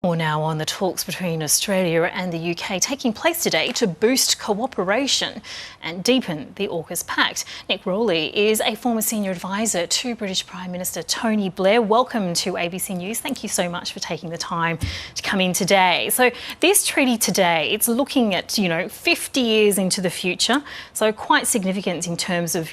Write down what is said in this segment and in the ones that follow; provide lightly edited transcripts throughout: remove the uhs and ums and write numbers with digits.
More now on the talks between Australia and the UK taking place today to boost cooperation and deepen the AUKUS pact. Nick Rowley is a former senior advisor to British Prime Minister Tony Blair. Welcome to ABC News. Thank you so much for taking the time to come in today. So this treaty today, it's looking at, 50 years into the future. So quite significant in terms of,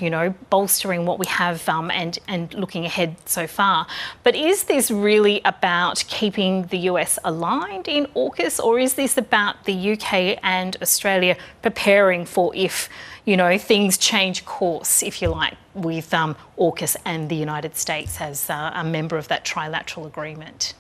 bolstering what we have and looking ahead so far. But is this really about keeping the US aligned in AUKUS, or is this about the UK and Australia preparing for if, things change course, if you like, with AUKUS and the United States as a member of that trilateral agreement?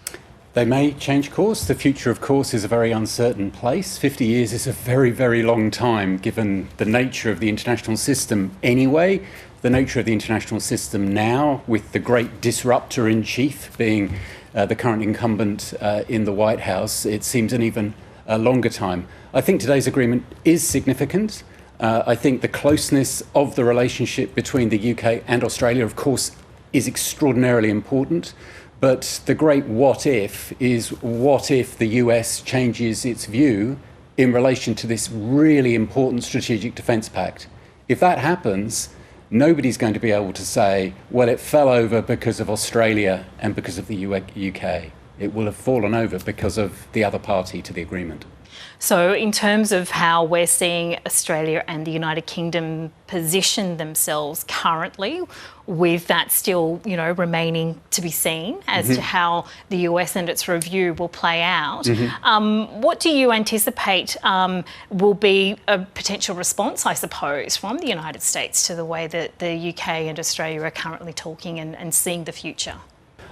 They may change course. The future, of course, is a very uncertain place. 50 years is a very, very long time, given the nature of the international system anyway, the nature of the international system now, with the great disruptor in chief being the current incumbent in the White House. It seems an even longer time. I think today's agreement is significant. I think the closeness of the relationship between the UK and Australia, of course, is extraordinarily important. But the great what if is, what if the US changes its view in relation to this really important strategic defence pact? If that happens, nobody's going to be able to say, well, it fell over because of Australia and because of the UK. It will have fallen over because of the other party to the agreement. So in terms of how we're seeing Australia and the United Kingdom position themselves currently, with that still, remaining to be seen as to how the US and its review will play out, what do you anticipate will be a potential response, I suppose, from the United States to the way that the UK and Australia are currently talking and seeing the future?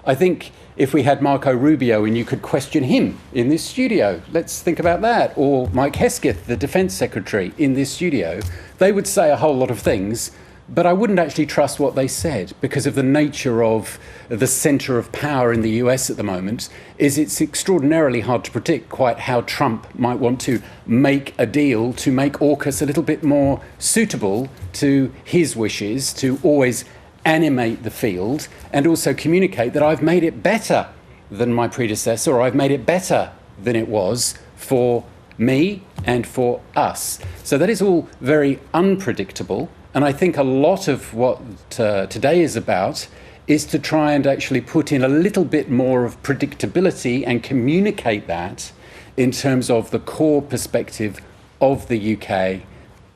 I think if we had Marco Rubio and you could question him in this studio, let's think about that, or Mike Hesketh, the Defence Secretary, in this studio, they would say a whole lot of things, but I wouldn't actually trust what they said because of the nature of the centre of power in the US at the moment. It's extraordinarily hard to predict quite how Trump might want to make a deal to make AUKUS a little bit more suitable to his wishes, to always animate the field and also communicate that I've made it better than my predecessor, or I've made it better than it was for me and for us. So that is all very unpredictable. And I think a lot of what today is about is to try and actually put in a little bit more of predictability and communicate that in terms of the core perspective of the UK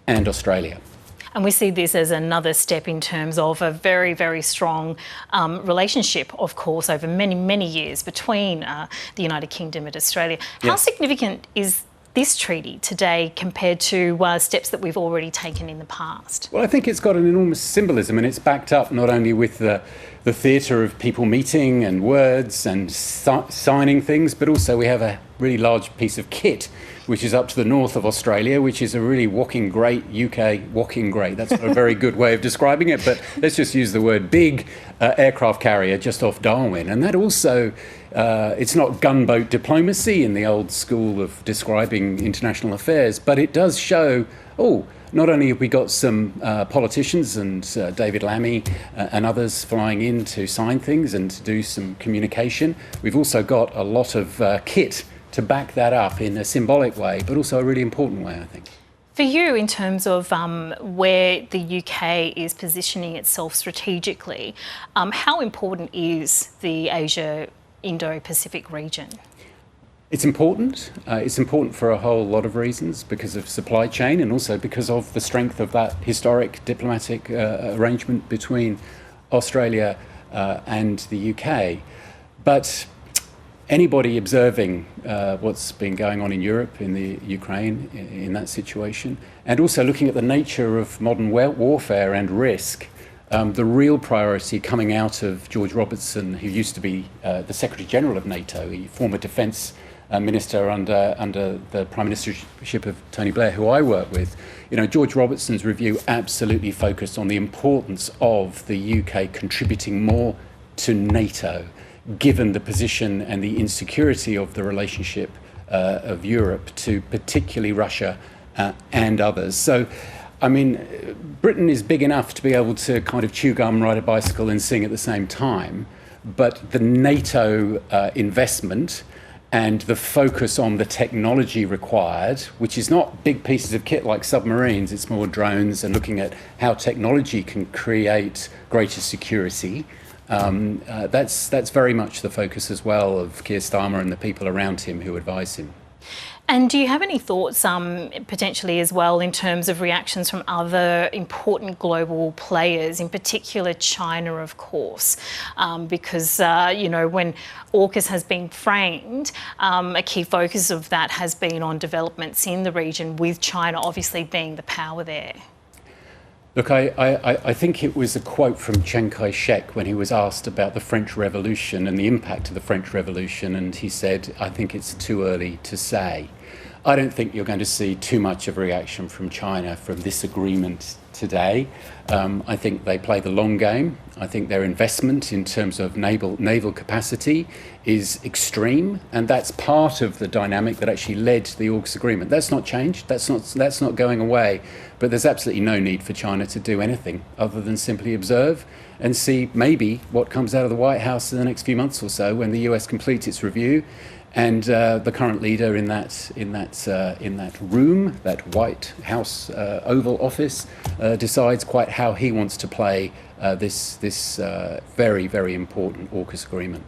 and Australia. And we see this as another step in terms of a very, very strong relationship, of course, over many, many years between the United Kingdom and Australia. How significant is this treaty today compared to steps that we've already taken in the past? Well, I think it's got an enormous symbolism, and it's backed up not only with the theatre of people meeting and words and signing things, but also we have a really large piece of kit which is up to the north of Australia, which is a really walking great, UK walking great. That's not a very good way of describing it, but let's just use the word big aircraft carrier just off Darwin. And that also, it's not gunboat diplomacy in the old school of describing international affairs, but it does show, not only have we got some politicians and David Lammy and others flying in to sign things and to do some communication, we've also got a lot of kit to back that up in a symbolic way, but also a really important way, I think. For you, in terms of where the UK is positioning itself strategically, how important is the Asia-Indo-Pacific region? It's important. It's important for a whole lot of reasons, because of supply chain and also because of the strength of that historic diplomatic arrangement between Australia and the UK. But anybody observing what's been going on in Europe, in the Ukraine, in that situation, and also looking at the nature of modern warfare and risk, the real priority coming out of George Robertson, who used to be the Secretary General of NATO, a former defence minister under the Prime Ministership of Tony Blair, who I work with, George Robertson's review absolutely focused on the importance of the UK contributing more to NATO, given the position and the insecurity of the relationship of Europe to particularly Russia and others. So, Britain is big enough to be able to kind of chew gum, ride a bicycle and sing at the same time, but the NATO investment and the focus on the technology required, which is not big pieces of kit like submarines, it's more drones and looking at how technology can create greater security. That's very much the focus as well of Keir Starmer and the people around him who advise him. And do you have any thoughts potentially as well in terms of reactions from other important global players, in particular China, of course, because, you know, when AUKUS has been framed, a key focus of that has been on developments in the region, with China obviously being the power there. Look, I think it was a quote from Chiang Kai-shek when he was asked about the French Revolution and the impact of the French Revolution, and he said, I think it's too early to say. I don't think you're going to see too much of a reaction from China from this agreement today. I think they play the long game. I think their investment in terms of naval capacity is extreme, and that's part of the dynamic that actually led to the AUKUS agreement. That's not changed. That's not going away. But there's absolutely no need for China to do anything other than simply observe and see maybe what comes out of the White House in the next few months or so when the US completes its review. And the current leader in that room, that White House Oval Office, decides quite how he wants to play this very, very important AUKUS agreement.